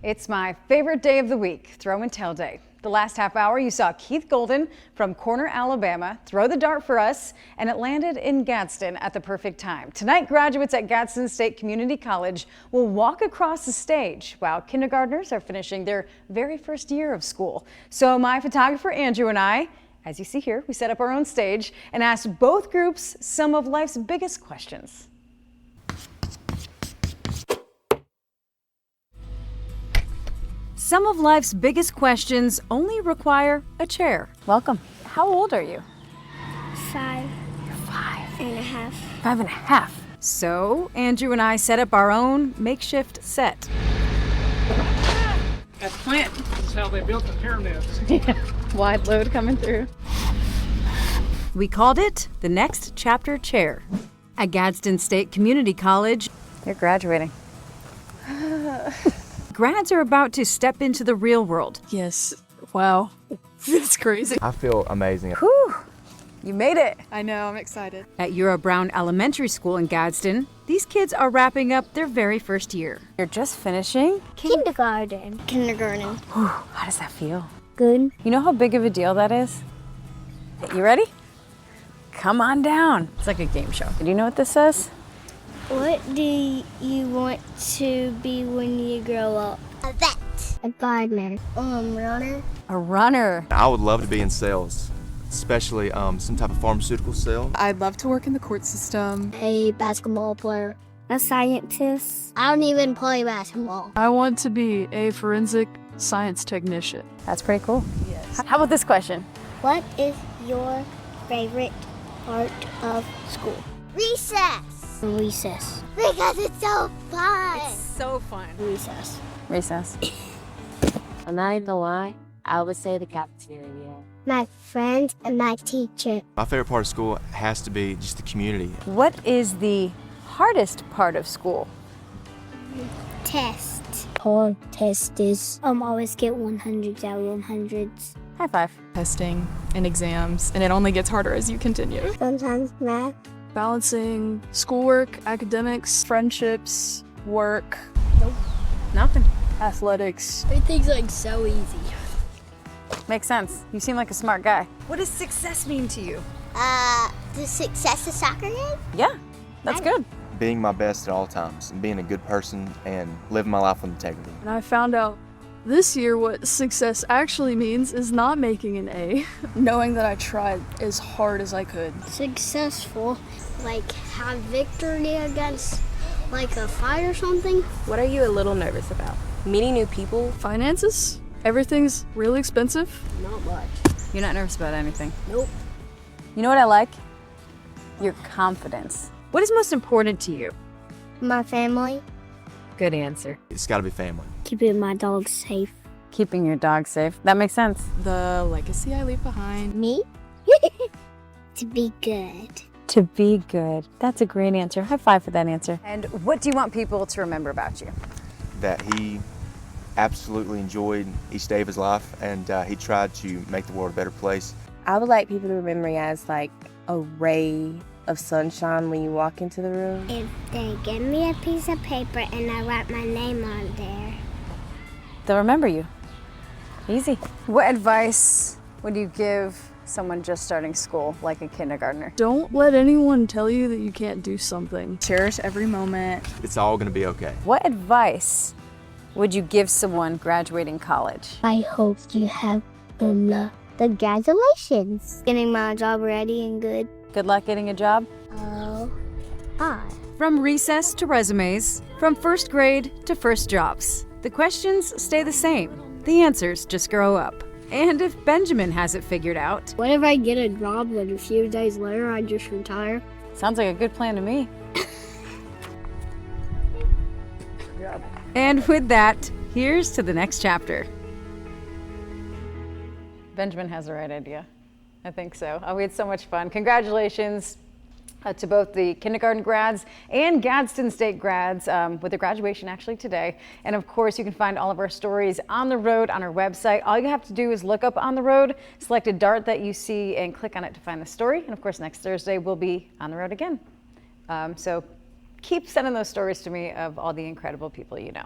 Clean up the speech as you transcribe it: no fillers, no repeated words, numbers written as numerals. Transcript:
It's my favorite day of the week, throw and tell day. The last half hour, you saw Keith Golden from Corner, Alabama, throw the dart for us, and it landed in Gadsden at the perfect time. Tonight, graduates at Gadsden State Community College will walk across the stage while kindergartners are finishing their very first year of school. So my photographer Andrew and I, as you see here, we set up our own stage and asked both groups some of life's biggest questions. Some of life's biggest questions only require a chair. Welcome. How old are you? 5. You're 5.5. 5.5. So, Andrew and I set up our own makeshift set. At the plant, this is how they built the pyramids. Yeah, wide load coming through. We called it the Next Chapter Chair. At Gadsden State Community College, you're graduating. Grads are about to step into the real world. Yes. Wow. It's crazy. I feel amazing. Whew, you made it. I know, I'm excited. At Eura Brown Elementary School in Gadsden, these kids are wrapping up their very first year. You're just finishing Kindergarten. Whew, how does that feel? Good. You know how big of a deal that is? You ready? Come on down. It's like a game show. Do you know what this says? What do you want to be when you grow up? A vet. A gardener. Runner. A runner. I would love to be in sales, especially some type of pharmaceutical sale. I'd love to work in the court system. A basketball player. A scientist. I don't even play basketball. I want to be a forensic science technician. That's pretty cool. Yes. How about this question? What is your favorite part of school? Recess. Recess. Because it's so fun. So fun. Recess. Recess. I'm not even gonna lie, I would say the cafeteria. My friends and my teacher. My favorite part of school has to be just the community. What is the hardest part of school? Test. Hard test is always get 100s out of 100s. High five. Testing and exams, and it only gets harder as you continue. Sometimes math. Balancing schoolwork, academics, friendships, work, Nothing. athletics. Everything's like so easy. Makes sense. You seem like a smart guy. What does success mean to you? The success of soccer game? Yeah, that's good. Being my best at all times and being a good person and living my life with integrity. And I found out this year what success actually means is not making an A, knowing that I tried as hard as I could. Successful. Like have victory against like a fight or something. What are you a little nervous about? Meeting new people? Finances? Everything's really expensive. Not much. You're not nervous about anything. Nope. You know what I like? Your confidence. What is most important to you? My family. Good answer. It's got to be family. Keeping my dog safe. Keeping your dog safe. That makes sense. The legacy I leave behind. Me? To be good. To be good. That's a great answer. High five for that answer. And what do you want people to remember about you? That he absolutely enjoyed each day of his life and he tried to make the world a better place. I would like people to remember me as like a ray of sunshine when you walk into the room. If they give me a piece of paper and I write my name on there. They'll remember you. Easy. What advice would you give someone just starting school, like a kindergartner? Don't let anyone tell you that you can't do something. Cherish every moment. It's all going to be okay. What advice would you give someone graduating college? I hope you have good luck. Congratulations. Getting my job ready and good. Good luck getting a job. Oh, hi. From recess to resumes, from first grade to first jobs, the questions stay the same. The answers just grow up. And if Benjamin has it figured out, What if I get a job and a few days later I just retire? sounds like a good plan to me. And with that, here's to the next chapter. Benjamin has the right idea. I think so. Oh, we had so much fun. Congratulations to both the kindergarten grads and Gadsden State grads with their graduation actually today. And of course, you can find all of our stories on the road on our website. All you have to do is look up On the Road, select a dart that you see, and click on it to find the story. And of course, next Thursday we'll be on the road again. So keep sending those stories to me of all the incredible people you know.